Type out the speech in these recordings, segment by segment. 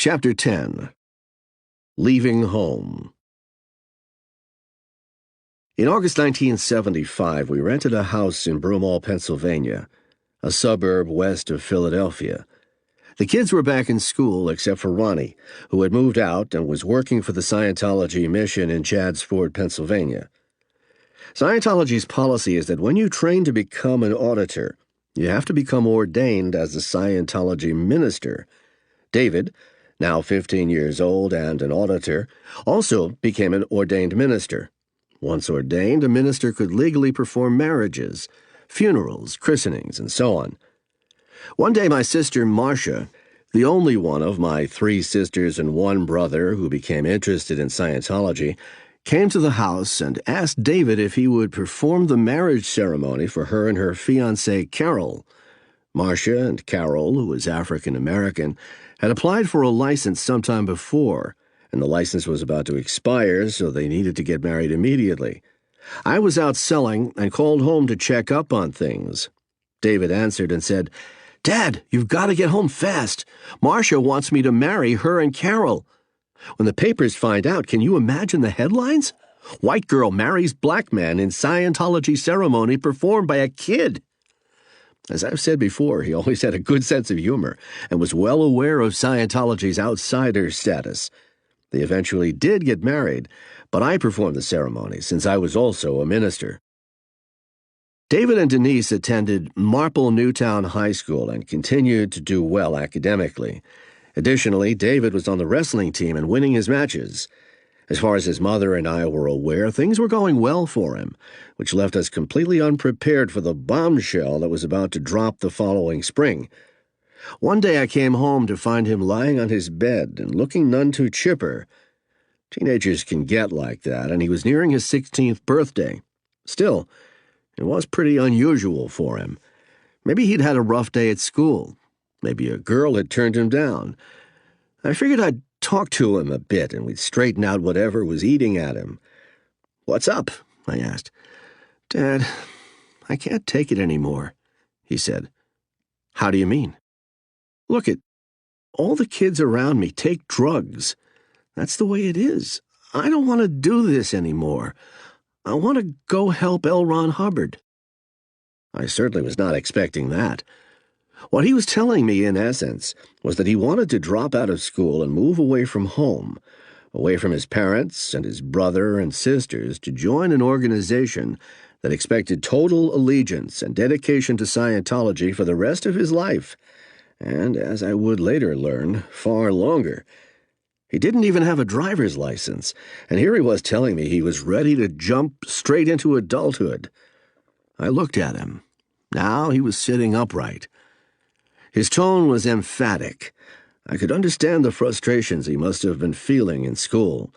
Chapter 10. Leaving Home. In August 1975, we rented a house in Broomall, Pennsylvania, a suburb west of Philadelphia. The kids were back in school except for Ronnie, who had moved out and was working for the Scientology mission in Chadds Ford, Pennsylvania. Scientology's policy is that when you train to become an auditor, you have to become ordained as a Scientology minister. David, now 15 years old and an auditor, also became an ordained minister. Once ordained, a minister could legally perform marriages, funerals, christenings, and so on. One day my sister Marcia, the only one of my 3 sisters and 1 brother who became interested in Scientology, came to the house and asked David if he would perform the marriage ceremony for her and her fiancée Carol. Marcia and Carol, who was African-American, had applied for a license sometime before, and the license was about to expire, so they needed to get married immediately. I was out selling and called home to check up on things. David answered and said, "Dad, you've got to get home fast. Marcia wants me to marry her and Carol. When the papers find out, can you imagine the headlines? White girl marries black man in Scientology ceremony performed by a kid." As I've said before, he always had a good sense of humor and was well aware of Scientology's outsider status. They eventually did get married, but I performed the ceremony since I was also a minister. David and Denise attended Marple Newtown High School and continued to do well academically. Additionally, David was on the wrestling team and winning his matches. As far as his mother and I were aware, things were going well for him, which left us completely unprepared for the bombshell that was about to drop the following spring. One day I came home to find him lying on his bed and looking none too chipper. Teenagers can get like that, and he was nearing his 16th birthday. Still, it was pretty unusual for him. Maybe he'd had a rough day at school. Maybe a girl had turned him down. I figured I'd talk to him a bit and we'd straighten out whatever was eating at him. "What's up?" I asked. "Dad, I can't take it anymore," he said. "How do you mean?" "Look at all the kids around me take drugs. That's the way it is. I don't want to do this anymore. I want to go help L. Ron Hubbard." I certainly was not expecting that. What he was telling me, in essence, was that he wanted to drop out of school and move away from home, away from his parents and his brother and sisters, to join an organization that expected total allegiance and dedication to Scientology for the rest of his life, and, as I would later learn, far longer. He didn't even have a driver's license, and here he was telling me he was ready to jump straight into adulthood. I looked at him. Now he was sitting upright. His tone was emphatic. I could understand the frustrations he must have been feeling in school.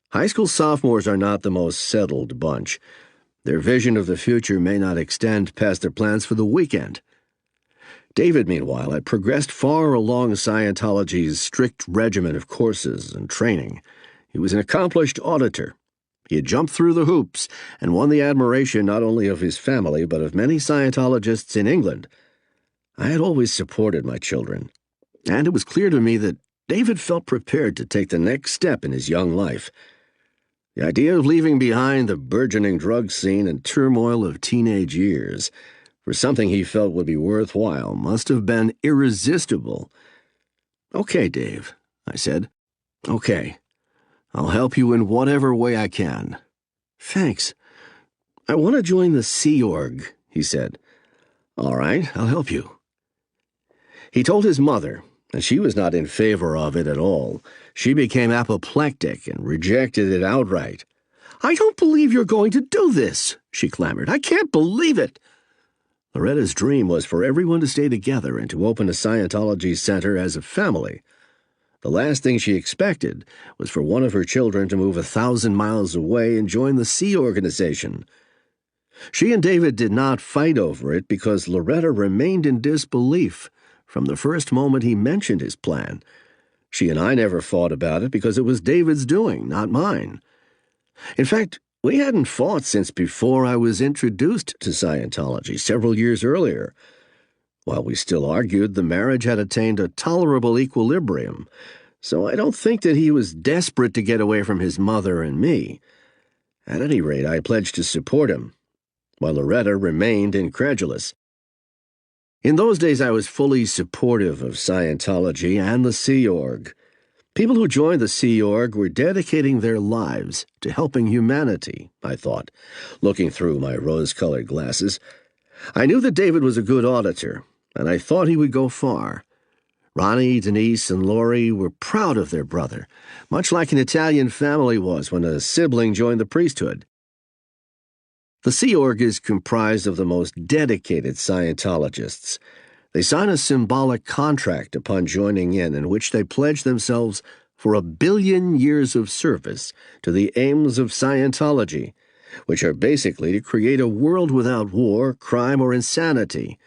High school sophomores are not the most settled bunch. Their vision of the future may not extend past their plans for the weekend. David, meanwhile, had progressed far along Scientology's strict regimen of courses and training. He was an accomplished auditor. He had jumped through the hoops and won the admiration not only of his family but of many Scientologists in England. I had always supported my children, and it was clear to me that David felt prepared to take the next step in his young life. The idea of leaving behind the burgeoning drug scene and turmoil of teenage years for something he felt would be worthwhile must have been irresistible. "Okay, Dave," I said. "Okay. I'll help you in whatever way I can." "Thanks. I want to join the Sea Org," he said. "All right, I'll help you." He told his mother, and she was not in favor of it at all. She became apoplectic and rejected it outright. "I don't believe you're going to do this," she clamored. "I can't believe it." Loretta's dream was for everyone to stay together and to open a Scientology center as a family. The last thing she expected was for one of her children to move 1,000 miles away and join the Sea Organization. She and David did not fight over it because Loretta remained in disbelief from the first moment he mentioned his plan. She and I never fought about it because it was David's doing, not mine. In fact, we hadn't fought since before I was introduced to Scientology several years earlier. While we still argued, the marriage had attained a tolerable equilibrium. so I don't think that he was desperate to get away from his mother and me. At any rate, I pledged to support him, while Loretta remained incredulous. In those days, I was fully supportive of Scientology and the Sea Org. People who joined the Sea Org were dedicating their lives to helping humanity, I thought, looking through my rose-colored glasses. I knew that David was a good auditor, and I thought he would go far. Ronnie, Denise, and Laurie were proud of their brother, much like an Italian family was when a sibling joined the priesthood. The Sea Org is comprised of the most dedicated Scientologists. They sign a symbolic contract upon joining in which they pledge themselves for 1 billion years of service to the aims of Scientology, which are basically to create a world without war, crime, or insanity.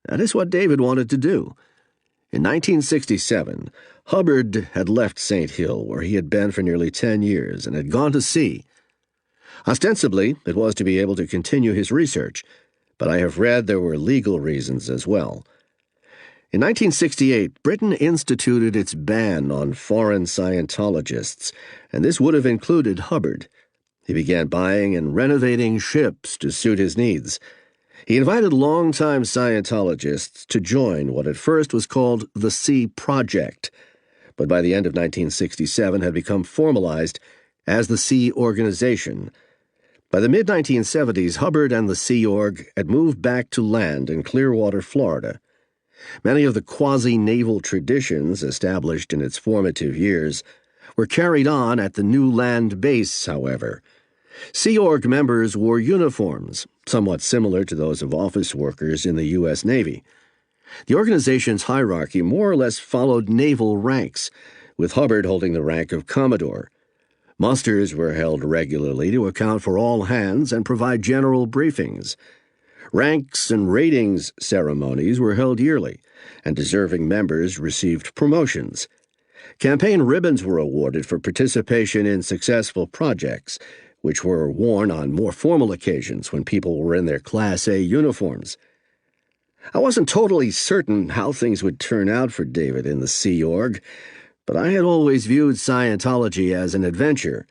That is what David wanted to do. In 1967, Hubbard had left St. Hill, where he had been for nearly 10 years, and had gone to sea. Ostensibly, it was to be able to continue his research, but I have read there were legal reasons as well. In 1968, Britain instituted its ban on foreign Scientologists, and this would have included Hubbard. He began buying and renovating ships to suit his needs. He invited longtime Scientologists to join what at first was called the Sea Project, but by the end of 1967 had become formalized as the Sea Organization. By the mid-1970s, Hubbard and the Sea Org had moved back to land in Clearwater, Florida. Many of the quasi-naval traditions established in its formative years were carried on at the new land base, however. Sea Org members wore uniforms, somewhat similar to those of office workers in the U.S. Navy. The organization's hierarchy more or less followed naval ranks, with Hubbard holding the rank of Commodore. Musters were held regularly to account for all hands and provide general briefings. Ranks and ratings ceremonies were held yearly, and deserving members received promotions. Campaign ribbons were awarded for participation in successful projects, which were worn on more formal occasions when people were in their Class A uniforms. I wasn't totally certain how things would turn out for David in the Sea Org, but I had always viewed Scientology as an adventure,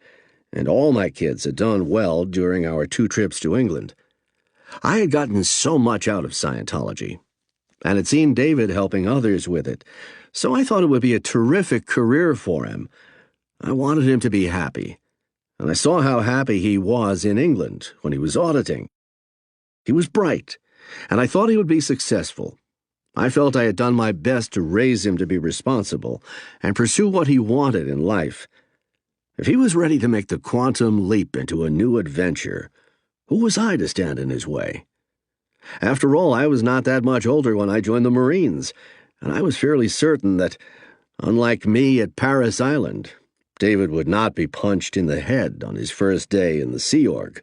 and all my kids had done well during our 2 trips to England. I had gotten so much out of Scientology, and had seen David helping others with it, so I thought it would be a terrific career for him. I wanted him to be happy, and I saw how happy he was in England when he was auditing. He was bright, and I thought he would be successful. I felt I had done my best to raise him to be responsible and pursue what he wanted in life. If he was ready to make the quantum leap into a new adventure, who was I to stand in his way? After all, I was not that much older when I joined the Marines, and I was fairly certain that, unlike me at Paris Island, David would not be punched in the head on his first day in the Sea Org.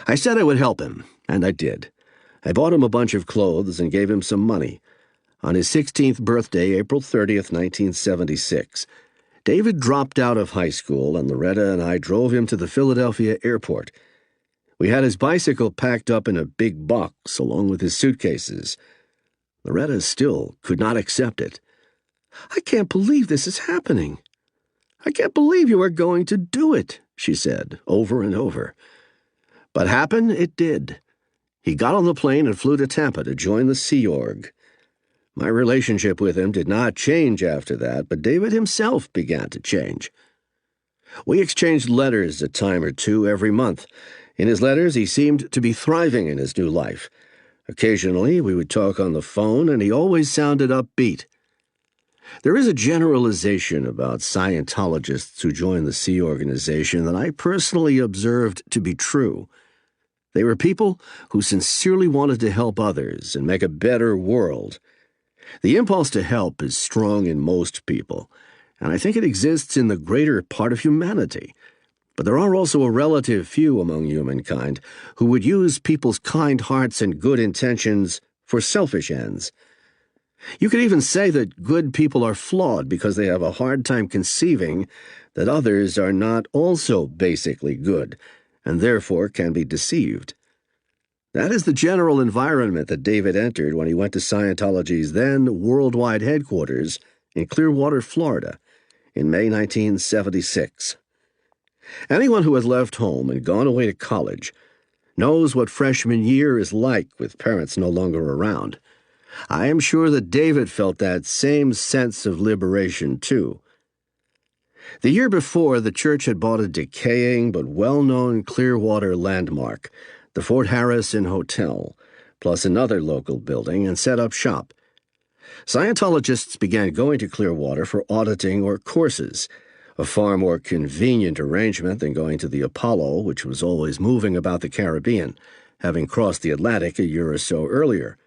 I said I would help him, and I did. I bought him a bunch of clothes and gave him some money. On his 16th birthday, April 30th, 1976, David dropped out of high school, and Loretta and I drove him to the Philadelphia airport. We had his bicycle packed up in a big box along with his suitcases. Loretta still could not accept it. "I can't believe this is happening. I can't believe you are going to do it," she said over and over. But happen it did. He got on the plane and flew to Tampa to join the Sea Org. My relationship with him did not change after that, but David himself began to change. We exchanged letters a time or two every month. In his letters, he seemed to be thriving in his new life. Occasionally, we would talk on the phone, and he always sounded upbeat. There is a generalization about Scientologists who join the Sea Organization that I personally observed to be true. They were people who sincerely wanted to help others and make a better world. The impulse to help is strong in most people, and I think it exists in the greater part of humanity. But there are also a relative few among humankind who would use people's kind hearts and good intentions for selfish ends. You could even say that good people are flawed because they have a hard time conceiving that others are not also basically good, and therefore can be deceived. That is the general environment that David entered when he went to Scientology's then worldwide headquarters in Clearwater, Florida, in May 1976. Anyone who has left home and gone away to college knows what freshman year is like with parents no longer around. I am sure that David felt that same sense of liberation, too. The year before, the church had bought a decaying but well-known Clearwater landmark, the Fort Harrison Hotel, plus another local building, and set up shop. Scientologists began going to Clearwater for auditing or courses, a far more convenient arrangement than going to the Apollo, which was always moving about the Caribbean, having crossed the Atlantic a year or so earlier.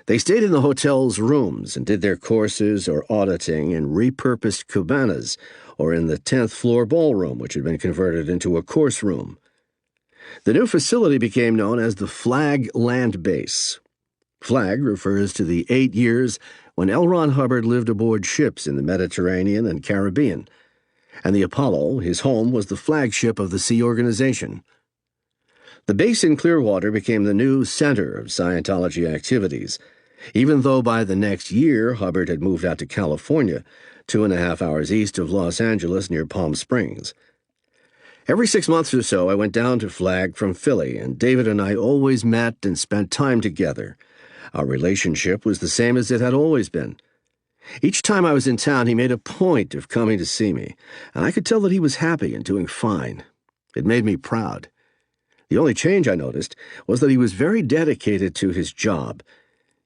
They stayed in the hotel's rooms and did their courses or auditing in repurposed cabanas or in the 10th floor ballroom, which had been converted into a course room. The new facility became known as the Flag Land Base. Flag refers to the 8 years when L. Ron Hubbard lived aboard ships in the Mediterranean and Caribbean, and the Apollo, his home, was the flagship of the Sea Organization. The base in Clearwater became the new center of Scientology activities, even though by the next year Hubbard had moved out to California, 2.5 hours east of Los Angeles near Palm Springs. Every 6 months or so I went down to Flag from Philly, and David and I always met and spent time together. Our relationship was the same as it had always been. Each time I was in town, he made a point of coming to see me, and I could tell that he was happy and doing fine. It made me proud. The only change I noticed was that he was very dedicated to his job.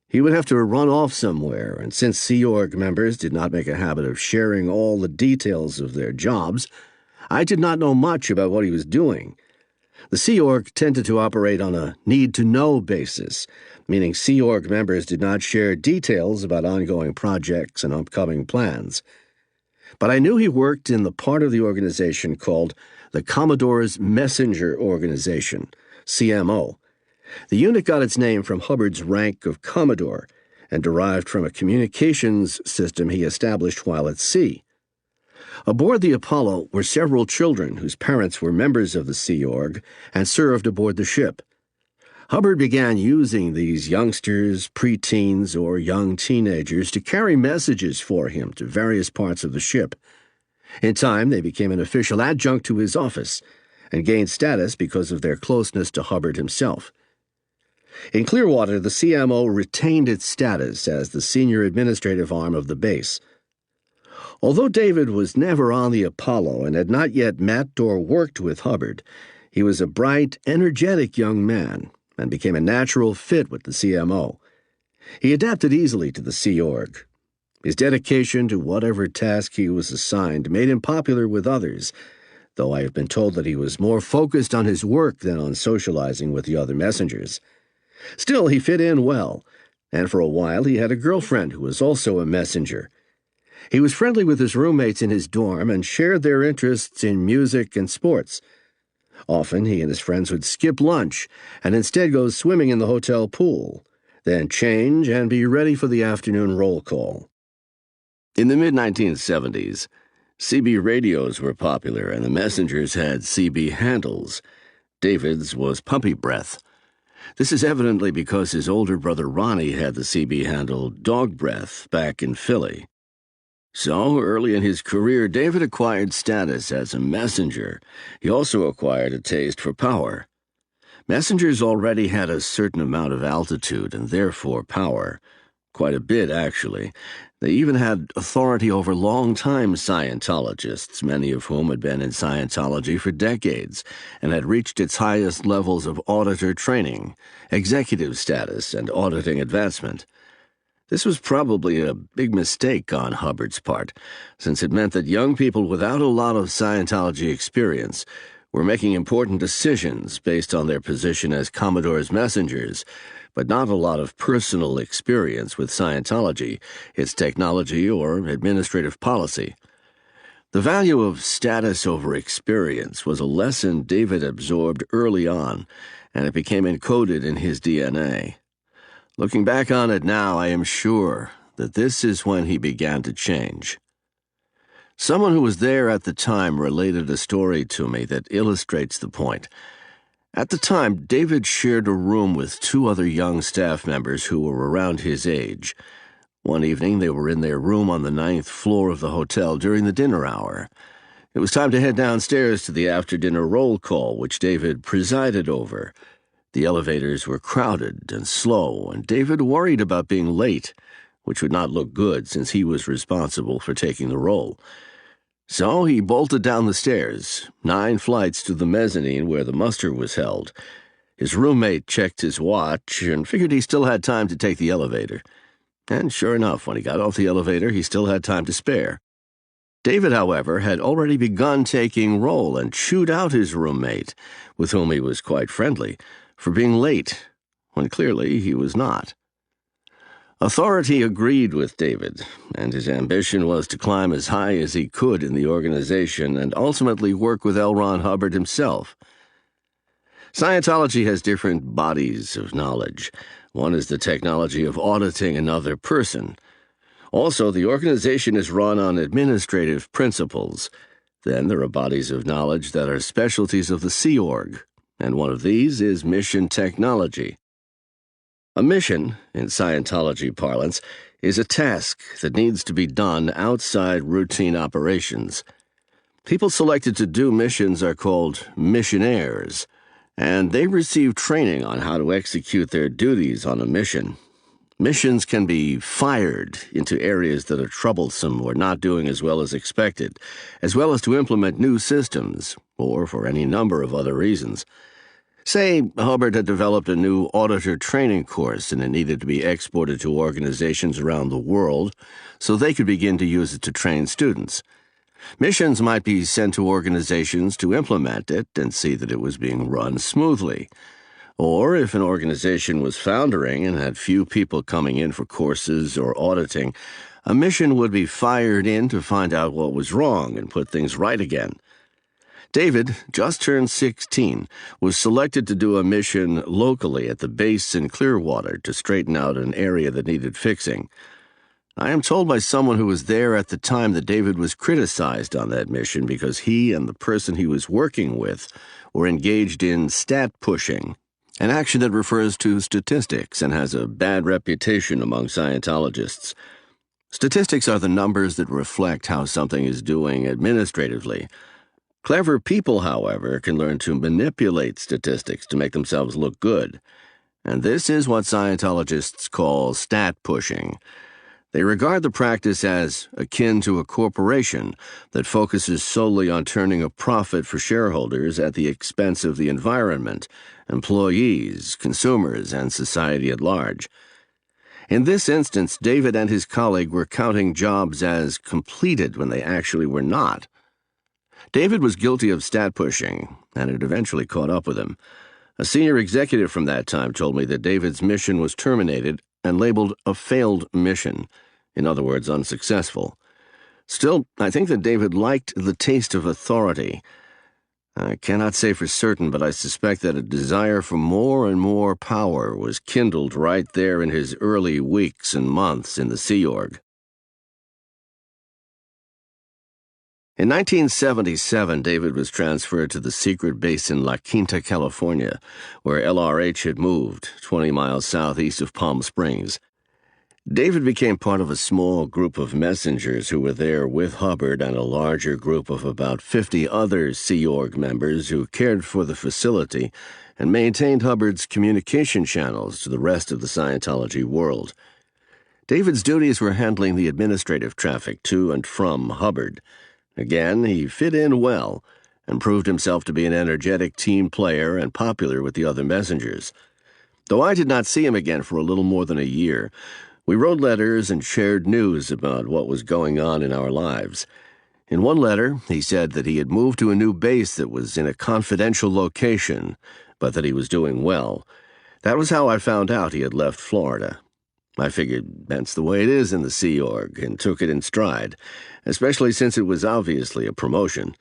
He would have to run off somewhere, and since Sea Org members did not make a habit of sharing all the details of their jobs, I did not know much about what he was doing. The Sea Org tended to operate on a need-to-know basis, meaning Sea Org members did not share details about ongoing projects and upcoming plans. But I knew he worked in the part of the organization called the Commodores Messenger Organization, CMO. The unit got its name from Hubbard's rank of Commodore and derived from a communications system he established while at sea. Aboard the Apollo were several children whose parents were members of the Sea Org and served aboard the ship. Hubbard began using these youngsters, preteens, or young teenagers to carry messages for him to various parts of the ship. In time, they became an official adjunct to his office and gained status because of their closeness to Hubbard himself. In Clearwater, the CMO retained its status as the senior administrative arm of the base. Although David was never on the Apollo and had not yet met or worked with Hubbard, he was a bright, energetic young man and became a natural fit with the CMO. He adapted easily to the Sea Org. His dedication to whatever task he was assigned made him popular with others, though I have been told that he was more focused on his work than on socializing with the other messengers. Still, he fit in well, and for a while he had a girlfriend who was also a messenger. He was friendly with his roommates in his dorm and shared their interests in music and sports. Often he and his friends would skip lunch and instead go swimming in the hotel pool, then change and be ready for the afternoon roll call. In the mid-1970s, CB radios were popular and the messengers had CB handles. David's was Puppy Breath. This is evidently because his older brother Ronnie had the CB handle Dog Breath back in Philly. So, early in his career, David acquired status as a messenger. He also acquired a taste for power. Messengers already had a certain amount of altitude and therefore power. Quite a bit, actually. They even had authority over long-time Scientologists, many of whom had been in Scientology for decades and had reached its highest levels of auditor training, executive status, and auditing advancement. This was probably a big mistake on Hubbard's part, since it meant that young people without a lot of Scientology experience were making important decisions based on their position as Commodore's messengers, but not a lot of personal experience with Scientology, its technology, or administrative policy. The value of status over experience was a lesson David absorbed early on, and it became encoded in his DNA. Looking back on it now, I am sure that this is when he began to change. Someone who was there at the time related a story to me that illustrates the point. At the time, David shared a room with 2 other young staff members who were around his age. One evening, they were in their room on the 9th floor of the hotel during the dinner hour. It was time to head downstairs to the after-dinner roll call, which David presided over. The elevators were crowded and slow, and David worried about being late, which would not look good since he was responsible for taking the roll. So he bolted down the stairs, 9 flights to the mezzanine where the muster was held. His roommate checked his watch and figured he still had time to take the elevator. And sure enough, when he got off the elevator, he still had time to spare. David, however, had already begun taking roll and chewed out his roommate, with whom he was quite friendly, for being late, when clearly he was not. Authority agreed with David, and his ambition was to climb as high as he could in the organization and ultimately work with L. Ron Hubbard himself. Scientology has different bodies of knowledge. One is the technology of auditing another person. Also, the organization is run on administrative principles. Then there are bodies of knowledge that are specialties of the Sea Org, and one of these is mission technology. A mission, in Scientology parlance, is a task that needs to be done outside routine operations. People selected to do missions are called missionaries, and they receive training on how to execute their duties on a mission. Missions can be fired into areas that are troublesome or not doing as well as expected, as well as to implement new systems, or for any number of other reasons. Say, Hubbard had developed a new auditor training course and it needed to be exported to organizations around the world so they could begin to use it to train students. Missions might be sent to organizations to implement it and see that it was being run smoothly. Or if an organization was foundering and had few people coming in for courses or auditing, a mission would be fired in to find out what was wrong and put things right again. David, just turned 16, was selected to do a mission locally at the base in Clearwater to straighten out an area that needed fixing. I am told by someone who was there at the time that David was criticized on that mission because he and the person he was working with were engaged in stat pushing, an action that refers to statistics and has a bad reputation among Scientologists. Statistics are the numbers that reflect how something is doing administratively. Clever people, however, can learn to manipulate statistics to make themselves look good, and this is what Scientologists call stat pushing. They regard the practice as akin to a corporation that focuses solely on turning a profit for shareholders at the expense of the environment, employees, consumers, and society at large. In this instance, David and his colleague were counting jobs as completed when they actually were not. David was guilty of stat pushing, and it eventually caught up with him. A senior executive from that time told me that David's mission was terminated and labeled a failed mission, in other words, unsuccessful. Still, I think that David liked the taste of authority. I cannot say for certain, but I suspect that a desire for more and more power was kindled right there in his early weeks and months in the Sea Org. In 1977, David was transferred to the secret base in La Quinta, California, where LRH had moved, 20 miles southeast of Palm Springs. David became part of a small group of messengers who were there with Hubbard and a larger group of about 50 other Sea Org members who cared for the facility and maintained Hubbard's communication channels to the rest of the Scientology world. David's duties were handling the administrative traffic to and from Hubbard. Again, he fit in well and proved himself to be an energetic team player and popular with the other messengers. Though I did not see him again for a little more than a year, we wrote letters and shared news about what was going on in our lives. In one letter, he said that he had moved to a new base that was in a confidential location, but that he was doing well. That was how I found out he had left Florida. I figured that's the way it is in the Sea Org and took it in stride, especially since it was obviously a promotion.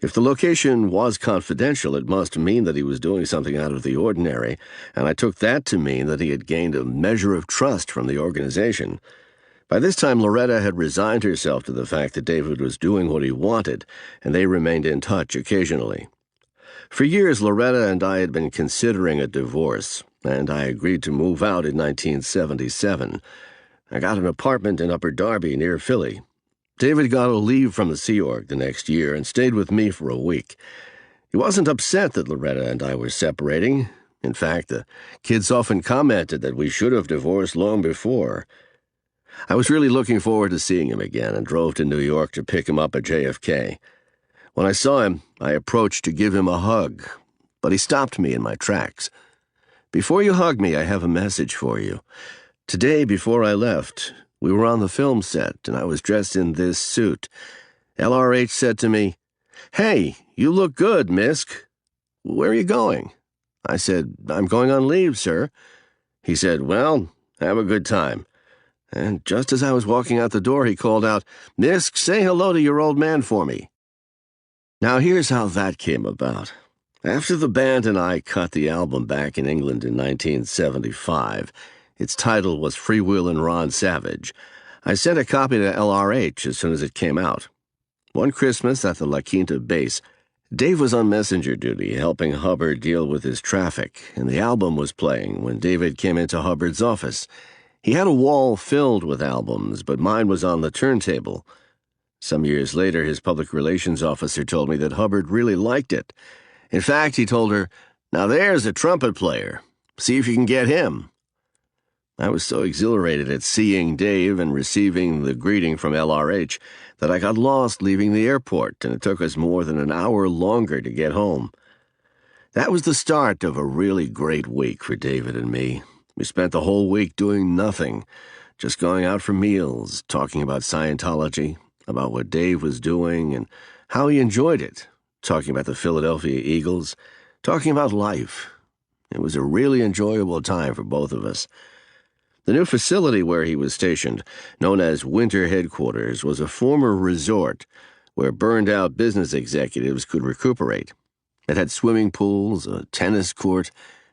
If the location was confidential, it must mean that he was doing something out of the ordinary, and I took that to mean that he had gained a measure of trust from the organization. By this time, Loretta had resigned herself to the fact that David was doing what he wanted, and they remained in touch occasionally. For years, Loretta and I had been considering a divorce, and I agreed to move out in 1977. I got an apartment in Upper Darby near Philly. David got a leave from the Sea Org the next year and stayed with me for a week. He wasn't upset that Loretta and I were separating. In fact, the kids often commented that we should have divorced long before. I was really looking forward to seeing him again and drove to New York to pick him up at JFK. When I saw him, I approached to give him a hug, but he stopped me in my tracks. "Before you hug me, I have a message for you. Today, before I left, we were on the film set, and I was dressed in this suit. LRH said to me, 'Hey, you look good, Misk. Where are you going?' I said, 'I'm going on leave, sir.' He said, 'Well, have a good time.' And just as I was walking out the door, he called out, 'Misk, say hello to your old man for me.' Now here's how that came about. After the band and I cut the album back in England in 1975, its title was Free Will and Ron Savage, I sent a copy to LRH as soon as it came out. One Christmas at the La Quinta base, Dave was on messenger duty helping Hubbard deal with his traffic, and the album was playing when David came into Hubbard's office. He had a wall filled with albums, but mine was on the turntable. Some years later, his public relations officer told me that Hubbard really liked it. In fact, he told her, "Now there's a trumpet player. See if you can get him." I was so exhilarated at seeing Dave and receiving the greeting from LRH that I got lost leaving the airport, and it took us more than an hour longer to get home. That was the start of a really great week for David and me. We spent the whole week doing nothing, just going out for meals, talking about Scientology, about what Dave was doing and how he enjoyed it, talking about the Philadelphia Eagles, talking about life. It was a really enjoyable time for both of us. The new facility where he was stationed, known as Winter Headquarters, was a former resort where burned-out business executives could recuperate. It had swimming pools, a tennis court,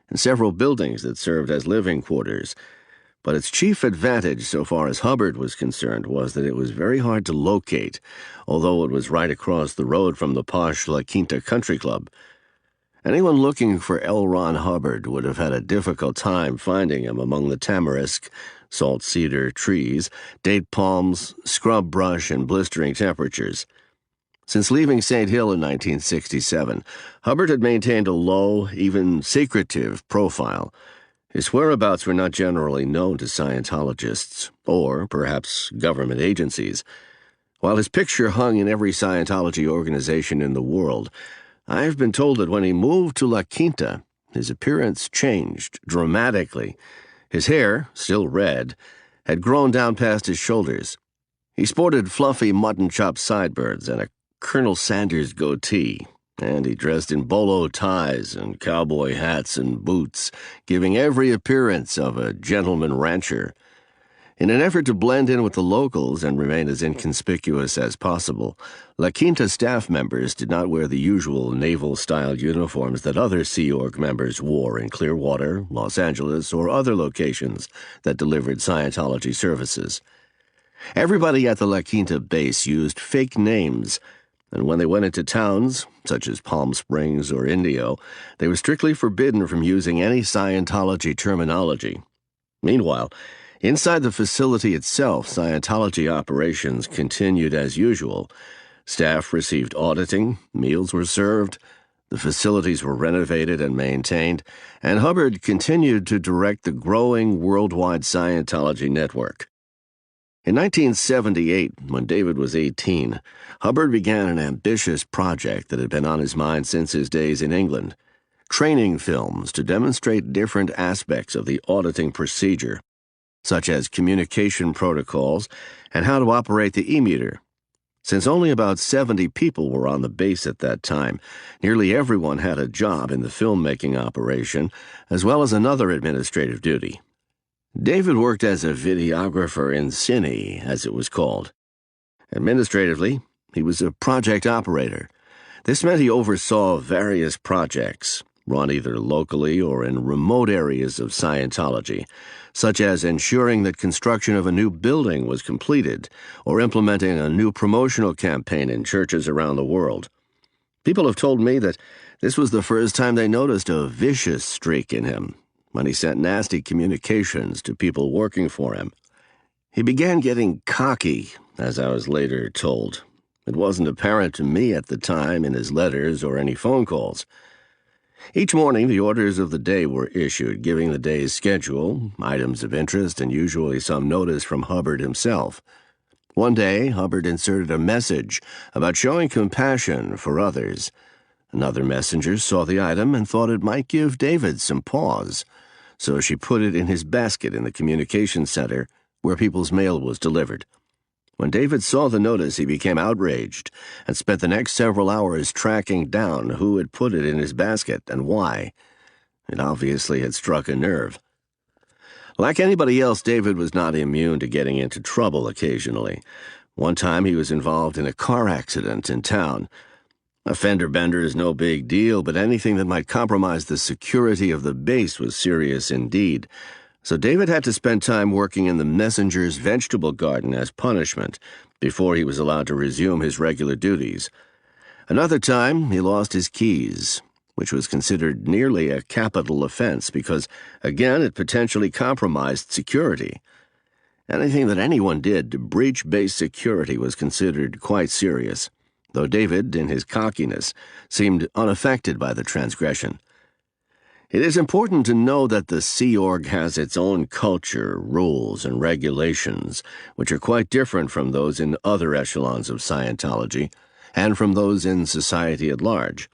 and several buildings that served as living quarters. But its chief advantage, so far as Hubbard was concerned, was that it was very hard to locate, although it was right across the road from the posh La Quinta Country Club. Anyone looking for L. Ron Hubbard would have had a difficult time finding him among the tamarisk, salt cedar trees, date palms, scrub brush, and blistering temperatures. Since leaving St. Hill in 1967, Hubbard had maintained a low, even secretive profile. His whereabouts were not generally known to Scientologists, or perhaps government agencies. While his picture hung in every Scientology organization in the world, I have been told that when he moved to La Quinta, his appearance changed dramatically. His hair, still red, had grown down past his shoulders. He sported fluffy mutton-chop sideburns and a Colonel Sanders goatee, and he dressed in bolo ties and cowboy hats and boots, giving every appearance of a gentleman rancher. In an effort to blend in with the locals and remain as inconspicuous as possible, La Quinta staff members did not wear the usual naval-style uniforms that other Sea Org members wore in Clearwater, Los Angeles, or other locations that delivered Scientology services. Everybody at the La Quinta base used fake names, and when they went into towns, such as Palm Springs or Indio, they were strictly forbidden from using any Scientology terminology. Meanwhile, inside the facility itself, Scientology operations continued as usual. Staff received auditing, meals were served, the facilities were renovated and maintained, and Hubbard continued to direct the growing worldwide Scientology network. In 1978, when David was 18, Hubbard began an ambitious project that had been on his mind since his days in England: training films to demonstrate different aspects of the auditing procedure, such as communication protocols and how to operate the e-meter. Since only about 70 people were on the base at that time, nearly everyone had a job in the filmmaking operation, as well as another administrative duty. David worked as a videographer in Cine, as it was called. Administratively, he was a project operator. This meant he oversaw various projects, run either locally or in remote areas of Scientology, such as ensuring that construction of a new building was completed or implementing a new promotional campaign in churches around the world. People have told me that this was the first time they noticed a vicious streak in him, when he sent nasty communications to people working for him. He began getting cocky, as I was later told. It wasn't apparent to me at the time in his letters or any phone calls. Each morning, the orders of the day were issued, giving the day's schedule, items of interest, and usually some notice from Hubbard himself. One day, Hubbard inserted a message about showing compassion for others. Another messenger saw the item and thought it might give David some pause, so she put it in his basket in the communications center where people's mail was delivered. When David saw the notice, he became outraged and spent the next several hours tracking down who had put it in his basket and why. It obviously had struck a nerve. Like anybody else, David was not immune to getting into trouble occasionally. One time he was involved in a car accident in town. A fender bender is no big deal, but anything that might compromise the security of the base was serious indeed. So David had to spend time working in the messenger's vegetable garden as punishment before he was allowed to resume his regular duties. Another time, he lost his keys, which was considered nearly a capital offense because, again, it potentially compromised security. Anything that anyone did to breach base security was considered quite serious, though David, in his cockiness, seemed unaffected by the transgression. It is important to know that the Sea Org has its own culture, rules, and regulations, which are quite different from those in other echelons of Scientology, and from those in society at large.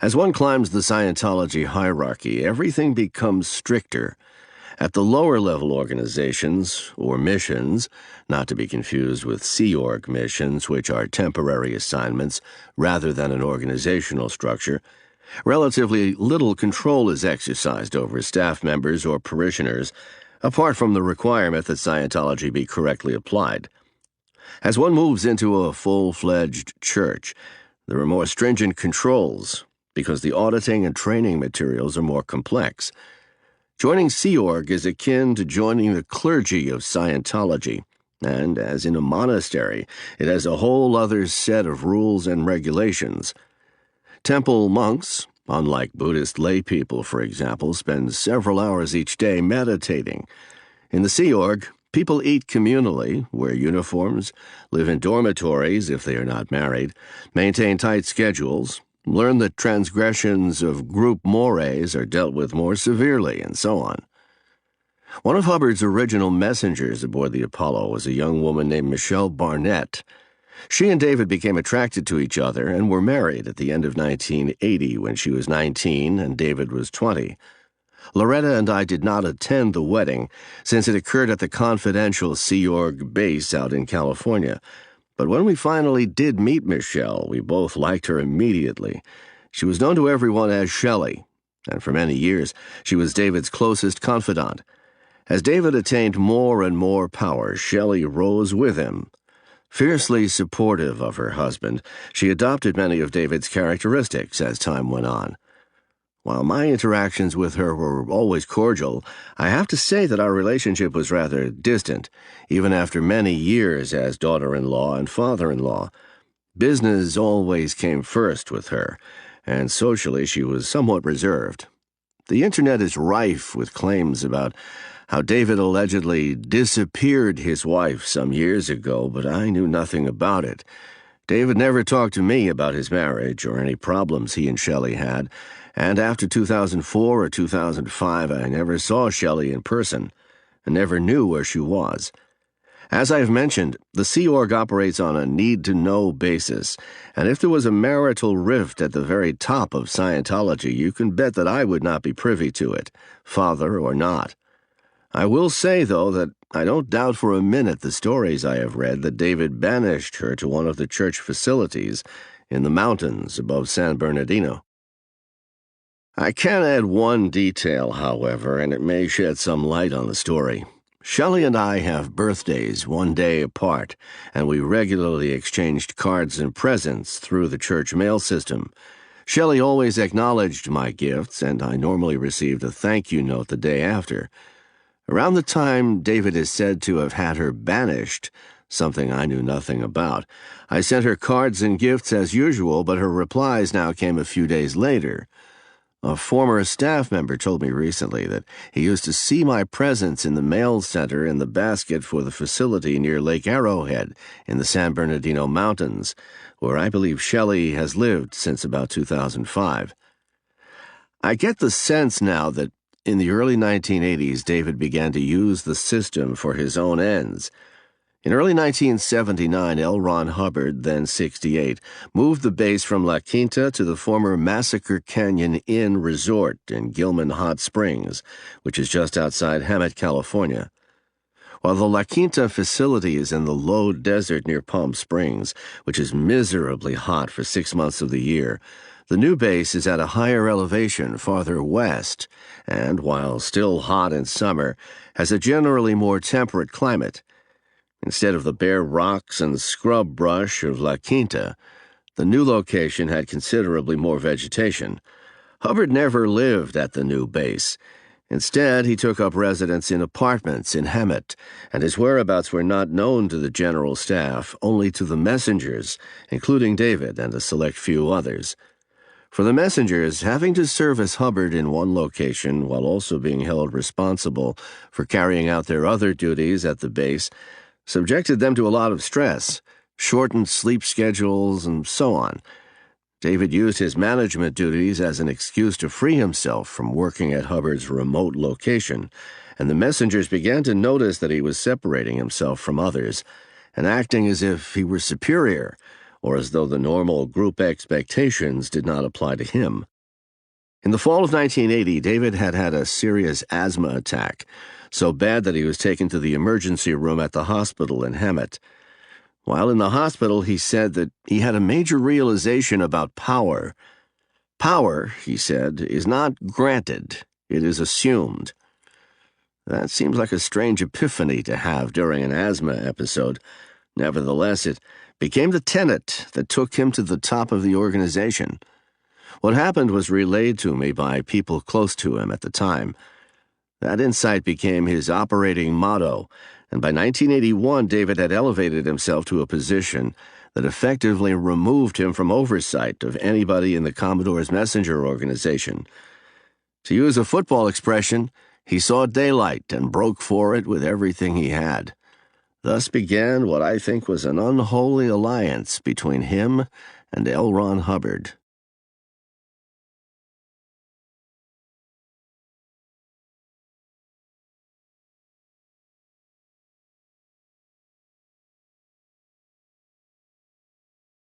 As one climbs the Scientology hierarchy, everything becomes stricter. At the lower-level organizations, or missions, not to be confused with Sea Org missions, which are temporary assignments rather than an organizational structure, relatively little control is exercised over staff members or parishioners, apart from the requirement that Scientology be correctly applied. As one moves into a full-fledged church, there are more stringent controls, because the auditing and training materials are more complex. Joining Sea Org is akin to joining the clergy of Scientology, and as in a monastery, it has a whole other set of rules and regulations. Temple monks, unlike Buddhist lay people, for example, spend several hours each day meditating. In the Sea Org, people eat communally, wear uniforms, live in dormitories if they are not married, maintain tight schedules, learn that transgressions of group mores are dealt with more severely, and so on. One of Hubbard's original messengers aboard the Apollo was a young woman named Michelle Barnett. She and David became attracted to each other and were married at the end of 1980 when she was 19 and David was 20. Loretta and I did not attend the wedding since it occurred at the confidential Sea Org base out in California. But when we finally did meet Michelle, we both liked her immediately. She was known to everyone as Shelley, and for many years she was David's closest confidant. As David attained more and more power, Shelley rose with him. Fiercely supportive of her husband, she adopted many of David's characteristics as time went on. While my interactions with her were always cordial, I have to say that our relationship was rather distant, even after many years as daughter-in-law and father-in-law. Business always came first with her, and socially she was somewhat reserved. The internet is rife with claims about how David allegedly disappeared his wife some years ago, but I knew nothing about it. David never talked to me about his marriage or any problems he and Shelley had, and after 2004 or 2005 I never saw Shelley in person and never knew where she was. As I have mentioned, the Sea Org operates on a need-to-know basis, and if there was a marital rift at the very top of Scientology, you can bet that I would not be privy to it, father or not. I will say, though, that I don't doubt for a minute the stories I have read that David banished her to one of the church facilities in the mountains above San Bernardino. I can add one detail, however, and it may shed some light on the story. Shelley and I have birthdays one day apart, and we regularly exchanged cards and presents through the church mail system. Shelley always acknowledged my gifts, and I normally received a thank-you note the day after. Around the time David is said to have had her banished, something I knew nothing about, I sent her cards and gifts as usual, but her replies now came a few days later. A former staff member told me recently that he used to see my presence in the mail center in the basket for the facility near Lake Arrowhead in the San Bernardino Mountains, where I believe Shelley has lived since about 2005. I get the sense now that in the early 1980s, David began to use the system for his own ends. In early 1979, L. Ron Hubbard, then 68, moved the base from La Quinta to the former Massacre Canyon Inn Resort in Gilman Hot Springs, which is just outside Hemet, California. While the La Quinta facility is in the low desert near Palm Springs, which is miserably hot for 6 months of the year, the new base is at a higher elevation farther west, and, while still hot in summer, has a generally more temperate climate. Instead of the bare rocks and scrub brush of La Quinta, the new location had considerably more vegetation. Hubbard never lived at the new base. Instead, he took up residence in apartments in Hemet, and his whereabouts were not known to the general staff, only to the messengers, including David and a select few others. For the messengers, having to serve as Hubbard in one location while also being held responsible for carrying out their other duties at the base subjected them to a lot of stress, shortened sleep schedules, and so on. David used his management duties as an excuse to free himself from working at Hubbard's remote location, and the messengers began to notice that he was separating himself from others and acting as if he were superior, or as though the normal group expectations did not apply to him. In the fall of 1980, David had had a serious asthma attack, so bad that he was taken to the emergency room at the hospital in Hemet. While in the hospital, he said that he had a major realization about power. Power, he said, is not granted, it is assumed. That seems like a strange epiphany to have during an asthma episode. Nevertheless, it became the tenet that took him to the top of the organization. What happened was relayed to me by people close to him at the time. That insight became his operating motto, and by 1981, David had elevated himself to a position that effectively removed him from oversight of anybody in the Commodores messenger organization. To use a football expression, he saw daylight and broke for it with everything he had. Thus began what I think was an unholy alliance between him and L. Ron Hubbard.